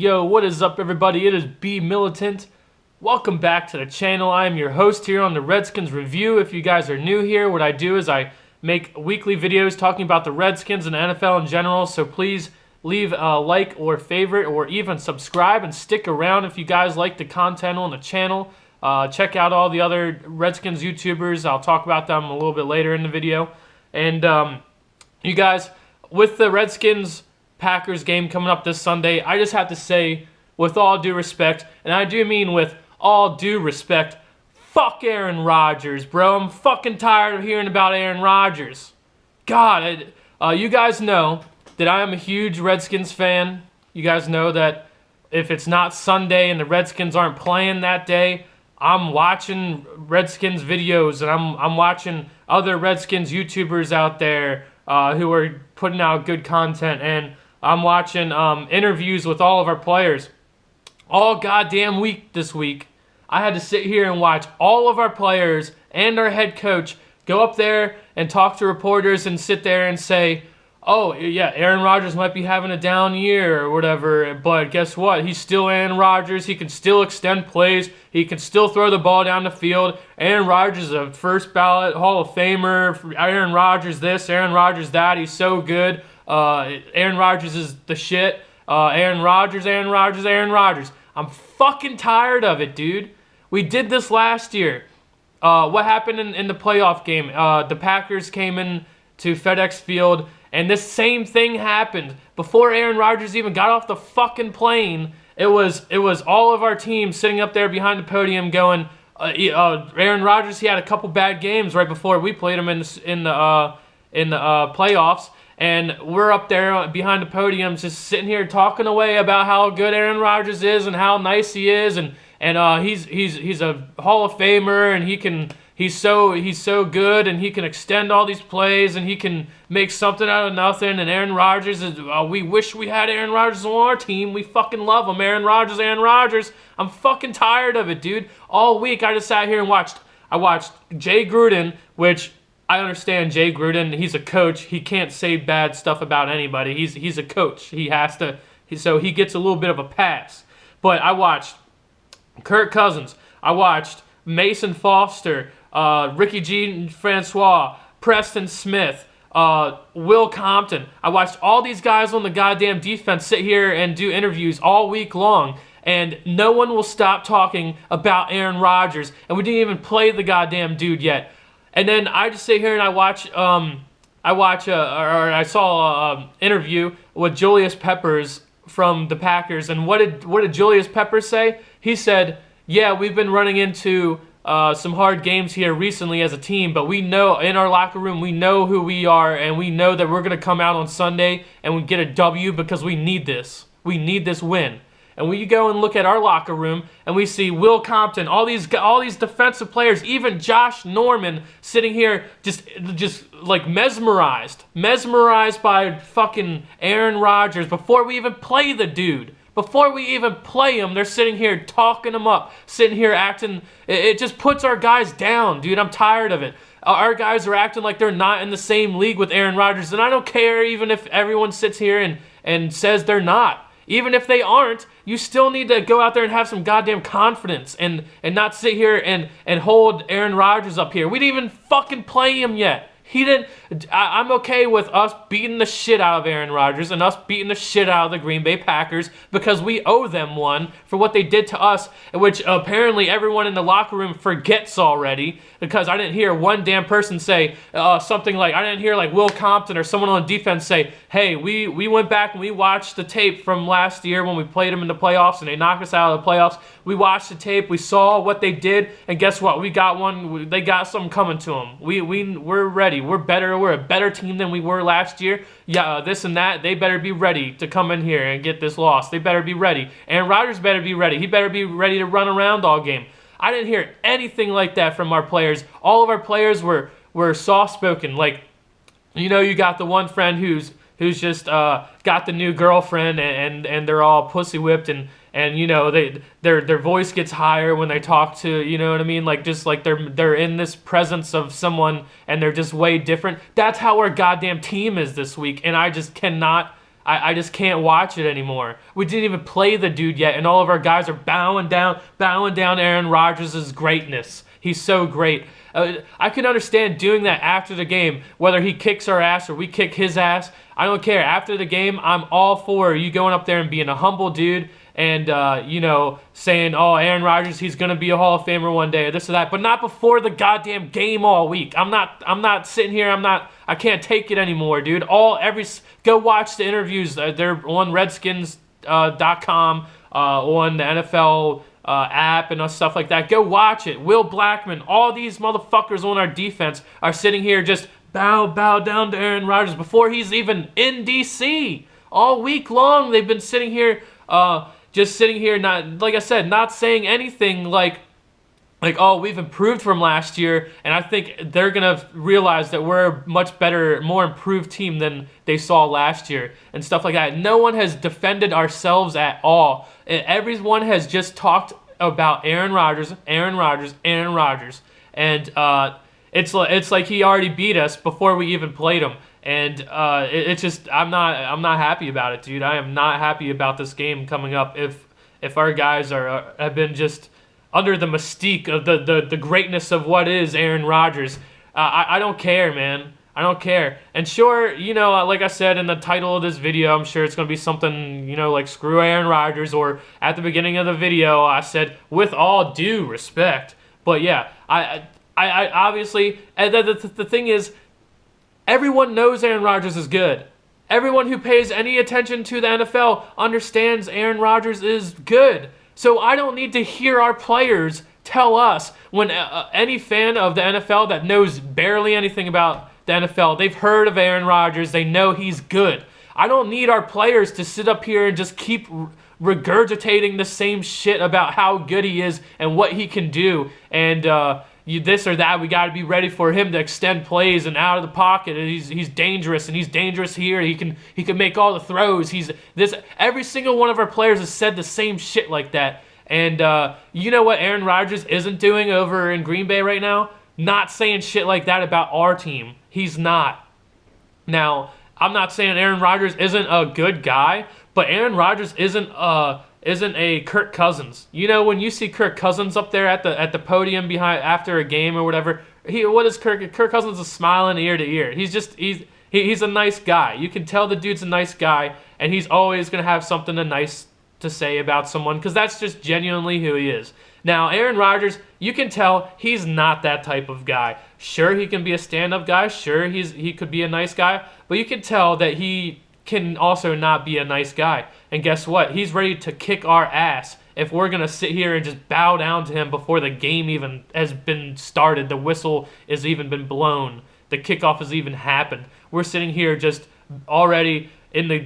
Yo, what is up, everybody? It is B Militant. Welcome back to the channel. I am your host here on the Redskins Review. If you guys are new here, what I do is I make weekly videos talking about the Redskins and the NFL in general, so please leave a like or favorite or even subscribe and stick around if you guys like the content on the channel. Check out all the other Redskins YouTubers. I'll talk about them a little bit later in the video. And you guys, with the Redskins-Packers game coming up this Sunday, I just have to say, with all due respect, and I do mean with all due respect, fuck Aaron Rodgers, bro. I'm fucking tired of hearing about Aaron Rodgers. God, you guys know that I am a huge Redskins fan. You guys know that if it's not Sunday and the Redskins aren't playing that day, I'm watching Redskins videos and I'm watching other Redskins YouTubers out there who are putting out good content, and I'm watching interviews with all of our players. All goddamn week this week, I had to sit here and watch all of our players and our head coach go up there and talk to reporters and sit there and say, oh, yeah, Aaron Rodgers might be having a down year or whatever, but guess what? He's still Aaron Rodgers. He can still extend plays. He can still throw the ball down the field. Aaron Rodgers is a first ballot Hall of Famer. Aaron Rodgers this, Aaron Rodgers that. He's so good. Aaron Rodgers is the shit. Aaron Rodgers, Aaron Rodgers, Aaron Rodgers. I'm fucking tired of it, dude. We did this last year. What happened in the playoff game? The Packers came in to FedEx Field, and this same thing happened. Before Aaron Rodgers even got off the fucking plane, it was all of our team sitting up there behind the podium going, Aaron Rodgers, he had a couple bad games right before we played him in the playoffs. And we're up there behind the podium just sitting here talking away about how good Aaron Rodgers is and how nice he is, and he's a Hall of Famer, and he's so good, and he can extend all these plays, and he can make something out of nothing. And Aaron Rodgers is we wish we had Aaron Rodgers on our team. We fucking love him. Aaron Rodgers, Aaron Rodgers. I'm fucking tired of it, dude. All week I just sat here and watched Jay Gruden, which I understand Jay Gruden, he's a coach. He can't say bad stuff about anybody. He's a coach. He has to, so he gets a little bit of a pass. But I watched Kirk Cousins. I watched Mason Foster, Ricky G. Francois, Preston Smith, Will Compton. I watched all these guys on the goddamn defense sit here and do interviews all week long, and no one will stop talking about Aaron Rodgers, and we didn't even play the goddamn dude yet. And then I just sit here and I saw an interview with Julius Peppers from the Packers, and what did Julius Peppers say? He said, yeah, we've been running into some hard games here recently as a team, but we know in our locker room, we know who we are, and we know that we're going to come out on Sunday and we get a W because we need this. We need this win. And when you go and look at our locker room, and we see Will Compton, all these defensive players, even Josh Norman sitting here just like mesmerized by fucking Aaron Rodgers before we even play the dude. Before we even play him, they're sitting here talking him up, sitting here acting. It just puts our guys down, dude. I'm tired of it. Our guys are acting like they're not in the same league with Aaron Rodgers, and I don't care even if everyone sits here and says they're not. Even if they aren't, you still need to go out there and have some goddamn confidence and not sit here and hold Aaron Rodgers up here. We didn't even fucking play him yet. He didn't. I'm okay with us beating the shit out of Aaron Rodgers and us beating the shit out of the Green Bay Packers because we owe them one for what they did to us, which apparently everyone in the locker room forgets already, because I didn't hear one damn person say something like, I didn't hear like Will Compton or someone on defense say, hey, we went back and we watched the tape from last year when we played them in the playoffs and they knocked us out of the playoffs. We watched the tape, we saw what they did, and guess what? We got one. They got something coming to them. We're ready. We're better. We're a better team than we were last year. Yeah, this and that. They better be ready to come in here and get this loss. They better be ready. Aaron Rodgers better be ready. He better be ready to run around all game. I didn't hear anything like that from our players. All of our players were soft-spoken. Like, you know, you got the one friend who's just got the new girlfriend, and they're all pussy whipped, and you know, their voice gets higher when they talk to, you know what I mean, like just like they're in this presence of someone and they're just way different. That's how our goddamn team is this week, and I just cannot I just can't watch it anymore. We didn't even play the dude yet, and all of our guys are bowing down Aaron Rodgers' greatness. He's so great. I can understand doing that after the game, whether he kicks our ass or we kick his ass. I don't care. After the game, I'm all for you going up there and being a humble dude and, you know, saying, oh, Aaron Rodgers, he's going to be a Hall of Famer one day, or this or that, but not before the goddamn game all week. I'm not sitting here, I can't take it anymore, dude. Go watch the interviews. They're on Redskins.com, on the NFL app and stuff like that. Go watch it. Will Blackman, all these motherfuckers on our defense are sitting here just bow down to Aaron Rodgers before he's even in DC. All week long, they've been sitting here, just sitting here, not, like I said, not saying anything like, oh, we've improved from last year, and I think they're going to realize that we're a much better, more improved team than they saw last year and stuff like that. No one has defended ourselves at all. Everyone has just talked about Aaron Rodgers, and it's like he already beat us before we even played him. And it's just I'm not happy about it, dude. I am not happy about this game coming up if our guys have been just under the mystique of the greatness of what is Aaron Rodgers. I don't care, man. I don't care. And sure, you know, like I said in the title of this video, I'm sure it's going to be something, you know, like screw Aaron Rodgers, or at the beginning of the video, I said, with all due respect. But yeah, I obviously, and the thing is, everyone knows Aaron Rodgers is good. Everyone who pays any attention to the NFL understands Aaron Rodgers is good. So I don't need to hear our players tell us when any fan of the NFL that knows barely anything about the NFL, they've heard of Aaron Rodgers, they know he's good. I don't need our players to sit up here and just keep regurgitating the same shit about how good he is and what he can do, and this or that. We got to be ready for him to extend plays and out of the pocket. And he's dangerous, and he's dangerous here. He can make all the throws. Every single one of our players has said the same shit like that. And you know what Aaron Rodgers isn't doing over in Green Bay right now? Not saying shit like that about our team. He's not. Now, I'm not saying Aaron Rodgers isn't a good guy, but Aaron Rodgers isn't a Kirk Cousins. You know, when you see Kirk Cousins up there at the podium behind after a game or whatever, what is Kirk Cousins is smiling ear to ear. He's a nice guy. You can tell the dude's a nice guy, and he's always gonna have something nice to say about someone, because that's just genuinely who he is. Now, Aaron Rodgers, you can tell he's not that type of guy. Sure, he can be a stand-up guy. Sure, he could be a nice guy, but you can tell that he can also not be a nice guy. And guess what? He's ready to kick our ass if we're going to sit here and just bow down to him before the game even has been started, the whistle has even been blown, the kickoff has even happened. We're sitting here just already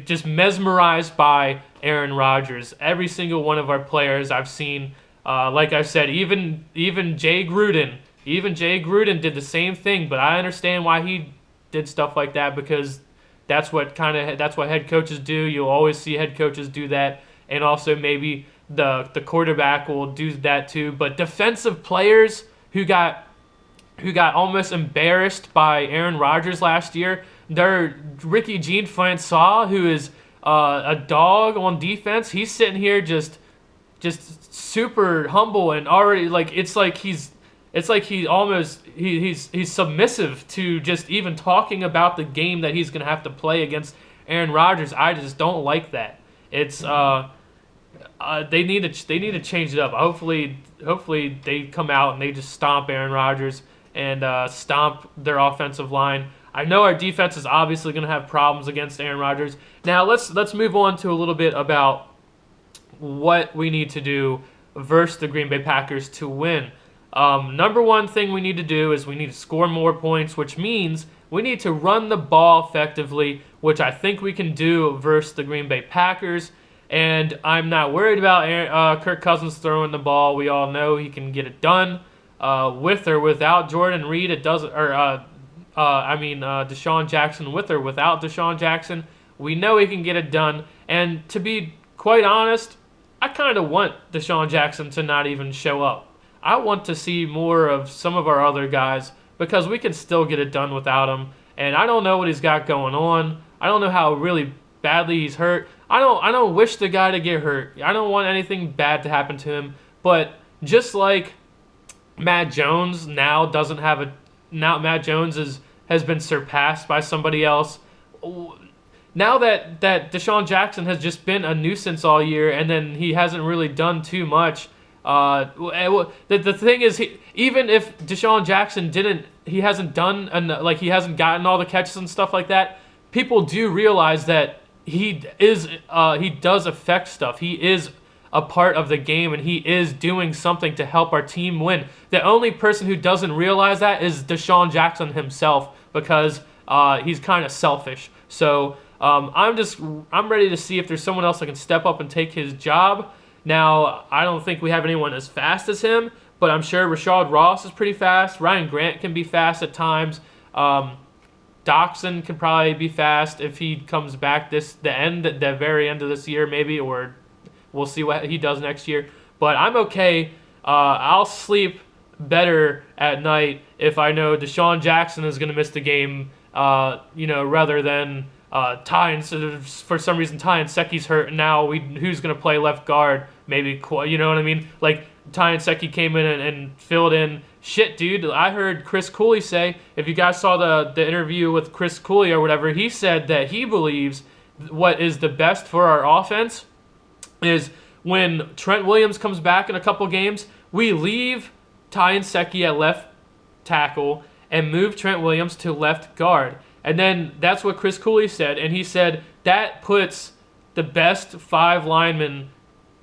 just mesmerized by Aaron Rodgers. Every single one of our players I've seen, like I said, even Jay Gruden did the same thing, but I understand why he did stuff like that, because that's what head coaches do. You'll always see head coaches do that, and also maybe the quarterback will do that too. But defensive players who got almost embarrassed by Aaron Rodgers last year, they're Ricky Jean-Francois, who is a dog on defense. He's sitting here just super humble and already he's submissive to just even talking about the game that he's going to have to play against Aaron Rodgers. I just don't like that. It's they need to change it up. Hopefully they come out and they just stomp Aaron Rodgers and stomp their offensive line. I know our defense is obviously going to have problems against Aaron Rodgers. Now let's move on to a little bit about what we need to do versus the Green Bay Packers to win. Number one thing we need to do is we need to score more points, which means we need to run the ball effectively, which I think we can do versus the Green Bay Packers. And I'm not worried about Kirk Cousins throwing the ball. We all know he can get it done with or without Jordan Reed. It doesn't, or Deshaun Jackson with or without Deshaun Jackson. We know he can get it done. And to be quite honest, I kind of want Deshaun Jackson to not even show up. I want to see more of some of our other guys, because we can still get it done without him. And I don't know what he's got going on. I don't know how really badly he's hurt. I don't wish the guy to get hurt. I don't want anything bad to happen to him. But just like Matt Jones now Matt Jones has been surpassed by somebody else. Now that Deshaun Jackson has just been a nuisance all year, and then he hasn't really done too much. The thing is, even if Deshaun Jackson he hasn't gotten all the catches and stuff like that. People do realize that he does affect stuff. He is a part of the game, and he is doing something to help our team win. The only person who doesn't realize that is Deshaun Jackson himself, because he's kind of selfish. So I'm ready to see if there's someone else that can step up and take his job. Now, I don't think we have anyone as fast as him, but I'm sure Rashad Ross is pretty fast. Ryan Grant can be fast at times. Doxson can probably be fast if he comes back the very end of this year maybe, or we'll see what he does next year. But I'm okay. I'll sleep better at night if I know Deshaun Jackson is going to miss the game, rather than for some reason Ty Nseki's hurt, and now who's going to play left guard? Maybe, you know what I mean? Like, Ty Nseki came in and filled in. Shit, dude, I heard Chris Cooley say, if you guys saw the interview with Chris Cooley or whatever, he said that he believes what is the best for our offense is when Trent Williams comes back in a couple games, we leave Ty Nsekhe at left tackle and move Trent Williams to left guard. And then that's what Chris Cooley said, and he said that puts the best 5 linemen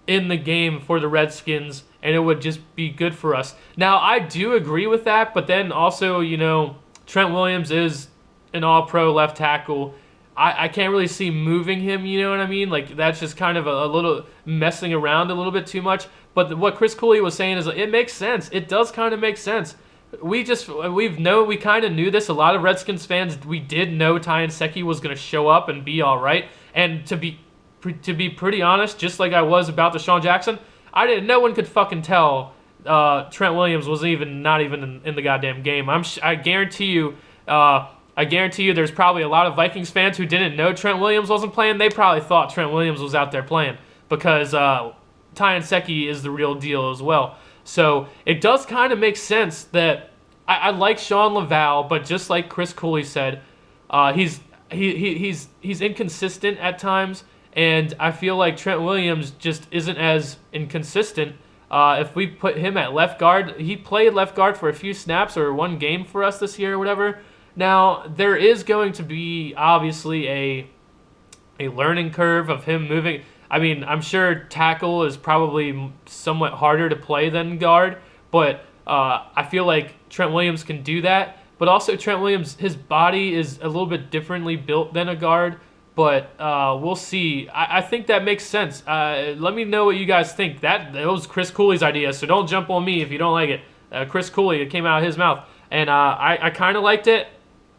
in the game for the Redskins, and it would just be good for us. Now, I do agree with that, but then also, Trent Williams is an all-pro left tackle. I can't really see moving him, you know what I mean? Like, that's just kind of a little messing around a little bit too much. But what Chris Cooley was saying is it makes sense. It does kind of make sense. We kind of knew this. A lot of Redskins fans, we did know Ty Nsekhe was going to show up and be all right. And to be pretty honest, just like I was about Deshaun Jackson, no one could fucking tell Trent Williams was not even in the goddamn game. I guarantee you there's probably a lot of Vikings fans who didn't know Trent Williams wasn't playing. They probably thought Trent Williams was out there playing because Ty Nsekhe is the real deal as well. So it does kind of make sense that I like Sean Laval, but just like Chris Cooley said, he's inconsistent at times, and I feel like Trent Williams just isn't as inconsistent. If we put him at left guard, he played left guard for a few snaps or one game for us this year or whatever. Now, there is going to be obviously a learning curve of him moving. I mean, I'm sure tackle is probably somewhat harder to play than guard, but I feel like Trent Williams can do that. But also Trent Williams, his body is a little bit differently built than a guard, but we'll see. I think that makes sense. Let me know what you guys think. That was Chris Cooley's idea, so don't jump on me if you don't like it. Chris Cooley, it came out of his mouth, and I kind of liked it.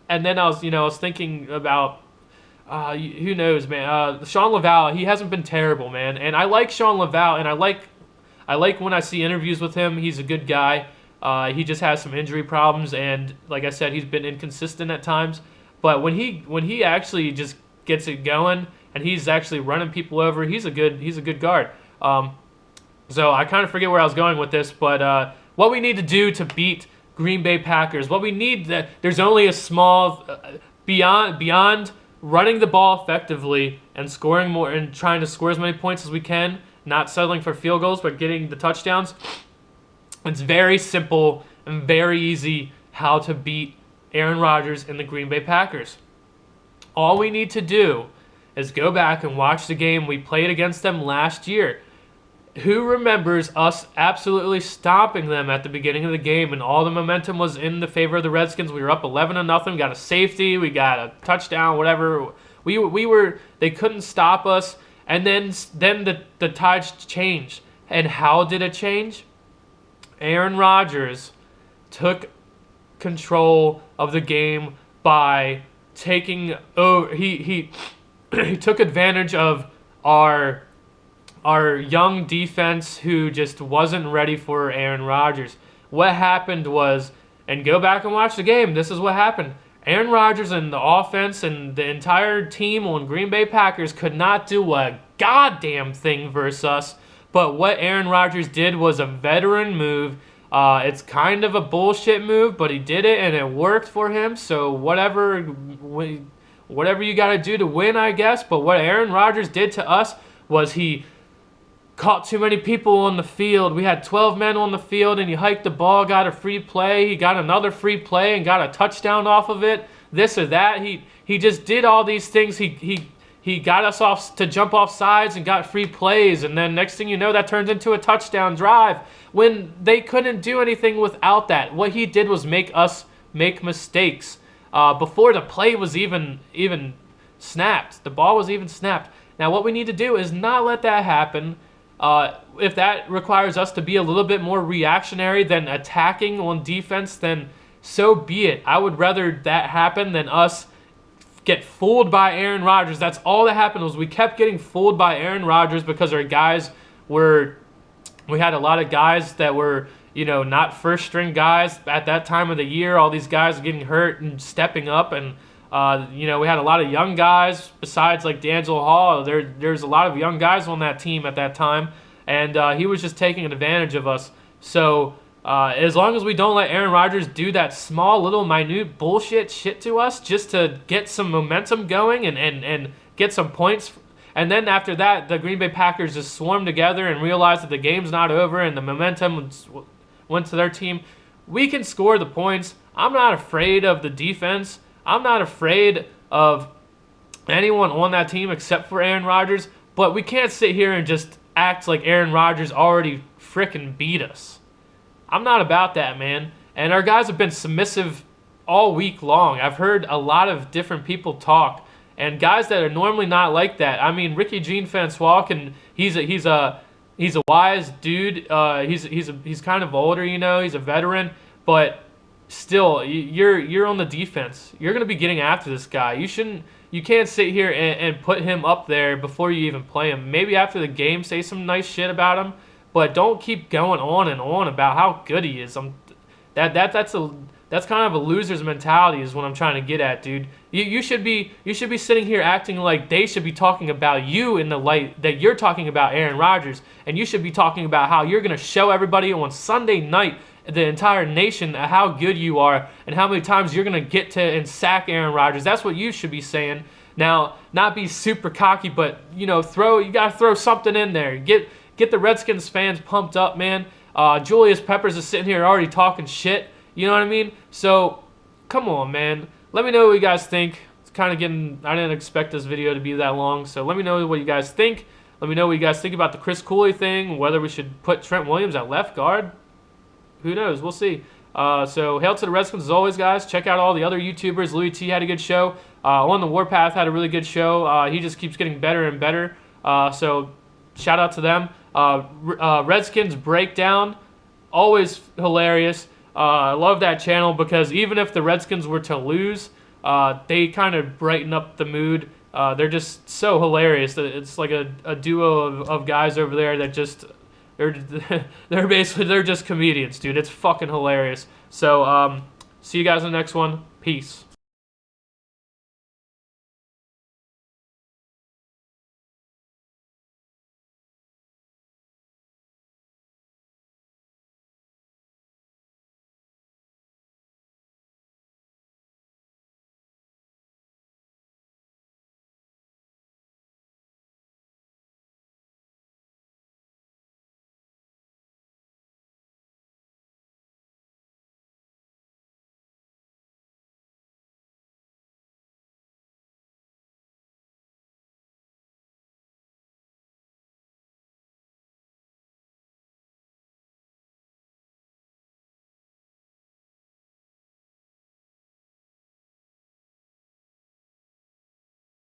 And then I was thinking about, who knows, man. Sean Laval, he hasn't been terrible, man. And I like Sean Laval, and I like when I see interviews with him. He's a good guy. He just has some injury problems, and like I said, he's been inconsistent at times. But when he actually just gets it going, and he's actually running people over, he's a good guard. So I kind of forget where I was going with this, but what we need to do to beat Green Bay Packers, what we need, there's only a small beyond running the ball effectively and scoring more and trying to score as many points as we can, not settling for field goals but getting the touchdowns. It's very simple and very easy how to beat Aaron Rodgers and the Green Bay Packers. All we need to do is go back and watch the game we played against them last year. Who remembers us absolutely stomping them at the beginning of the game, and all the momentum was in the favor of the Redskins? We were up 11-0, we got a safety, we got a touchdown, whatever. They couldn't stop us, and then the tides changed. And how did it change? Aaron Rodgers took control of the game by taking over. He took advantage of our young defense who just wasn't ready for Aaron Rodgers. What happened was, and go back and watch the game, this is what happened. Aaron Rodgers and the offense and the entire team on Green Bay Packers could not do a goddamn thing versus us. But what Aaron Rodgers did was a veteran move. It's kind of a bullshit move, but he did it and it worked for him. So whatever you got to do to win, I guess. But what Aaron Rodgers did to us was he caught too many people on the field. We had 12 men on the field, and he hiked the ball, got a free play. He got another free play and got a touchdown off of it. This or that. He just did all these things. He got us off to jump off sides and got free plays, and then next thing you know, that turns into a touchdown drive when they couldn't do anything without that. What he did was make us make mistakes before the play was even snapped. The ball was even snapped. Now, what we need to do is not let that happen. If that requires us to be a little bit more reactionary than attacking on defense, then so be it. I would rather that happen than us get fooled by Aaron Rodgers. That's all that happened, was we kept getting fooled by Aaron Rodgers because our guys we had a lot of guys that were, not first string guys at that time of the year. All these guys getting hurt and stepping up, and we had a lot of young guys besides like D'Angelo Hall. There's a lot of young guys on that team at that time, and he was just taking advantage of us. So as long as we don't let Aaron Rodgers do that small little minute bullshit shit to us just to get some momentum going and get some points, and then after that the Green Bay Packers just swarmed together and realized that the game's not over and the momentum went to their team, we can score the points. I'm not afraid of the defense. I'm not afraid of anyone on that team except for Aaron Rodgers, but we can't sit here and just act like Aaron Rodgers already frickin' beat us. I'm not about that, man. And our guys have been submissive all week long. I've heard a lot of different people talk, and guys that are normally not like that. I mean, Ricky Jean-Francois, he's a wise dude. He's kind of older, he's a veteran, but still, you're on the defense. You're going to be getting after this guy. You can't sit here and put him up there before you even play him. Maybe after the game, say some nice shit about him, but don't keep going on and on about how good he is. That's kind of a loser's mentality is what I'm trying to get at, dude. You should be sitting here acting like they should be talking about you in the light that you're talking about Aaron Rodgers, and you should be talking about how you're going to show everybody on Sunday night, the entire nation, how good you are and how many times you're going to get to and sack Aaron Rodgers. That's what you should be saying. Now, not be super cocky, but you got to throw something in there. Get the Redskins fans pumped up, man. Julius Peppers is sitting here already talking shit. You know what I mean? So, come on, man. Let me know what you guys think. It's kind of I didn't expect this video to be that long, so let me know what you guys think. Let me know what you guys think about the Chris Cooley thing, whether we should put Trent Williams at left guard. Who knows? We'll see. So, hail to the Redskins as always, guys. Check out all the other YouTubers. Louis T had a good show. On the Warpath had a really good show. He just keeps getting better and better. So, shout out to them. Redskins Breakdown, always hilarious. I love that channel because even if the Redskins were to lose, they kind of brighten up the mood. They're just so hilarious. It's like a duo of guys over there that just they're just comedians, dude. It's fucking hilarious. So see you guys in the next one. Peace.